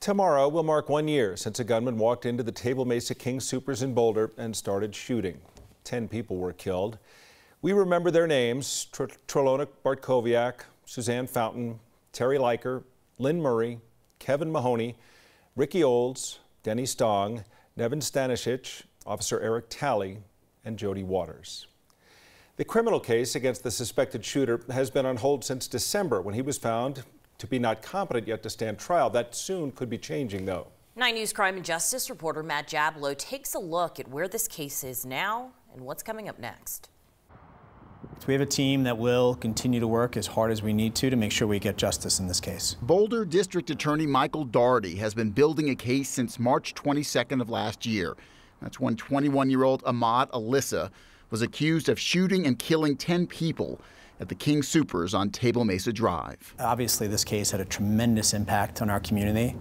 Tomorrow will mark 1 year since a gunman walked into the Table Mesa King Soopers in Boulder and started shooting. 10 people were killed. We remember their names: Trelona Bartkowiak, Suzanne Fountain, Terry Leiker, Lynn Murray, Kevin Mahoney, Ricky Olds, Denny Stong, Nevin Stanisic, Officer Eric Talley, and Jody Waters. The criminal case against the suspected shooter has been on hold since December, when he was found to be not competent yet to stand trial. That soon could be changing, though. 9 News Crime and Justice reporter Matt Jablow takes a look at where this case is now and what's coming up next. So we have a team that will continue to work as hard as we need to make sure we get justice in this case. Boulder District Attorney Michael Daugherty has been building a case since March 22nd of last year. That's when 21-year-old Ahmad Alyssa was accused of shooting and killing 10 people at the King Soopers on Table Mesa Drive. Obviously, this case had a tremendous impact on our community.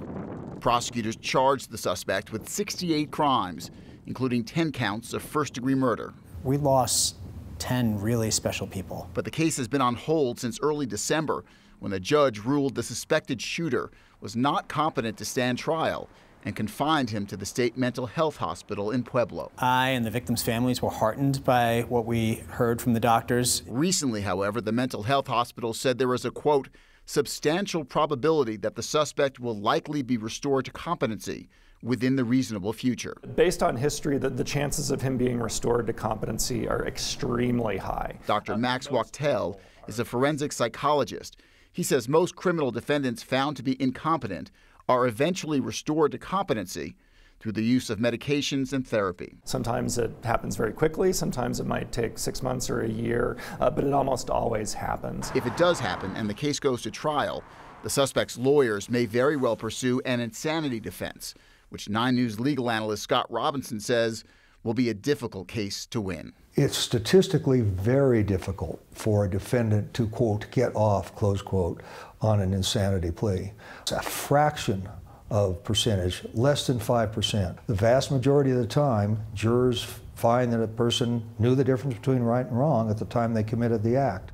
Prosecutors charged the suspect with 68 crimes, including 10 counts of first-degree murder. We lost 10 really special people. But the case has been on hold since early December, when a judge ruled the suspected shooter was not competent to stand trial and confined him to the state mental health hospital in Pueblo. I and the victims' families were heartened by what we heard from the doctors. Recently, however, the mental health hospital said there is a, quote, substantial probability that the suspect will likely be restored to competency within the reasonable future. Based on history, the chances of him being restored to competency are extremely high. Dr. Max Wachtel is a forensic psychologist. He says most criminal defendants found to be incompetent are eventually restored to competency through the use of medications and therapy. Sometimes it happens very quickly, sometimes it might take 6 months or a year, but it almost always happens. If it does happen and the case goes to trial, the suspect's lawyers may very well pursue an insanity defense, which 9 News legal analyst Scott Robinson says will be a difficult case to win. It's statistically very difficult for a defendant to, quote, get off, close quote, on an insanity plea. It's a fraction of percentage, less than 5%. The vast majority of the time, jurors find that a person knew the difference between right and wrong at the time they committed the act.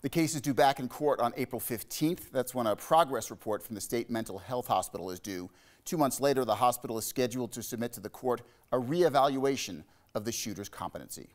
The case is due back in court on April 15th. That's when a progress report from the state mental health hospital is due. 2 months later, the hospital is scheduled to submit to the court a reevaluation of the shooter's competency.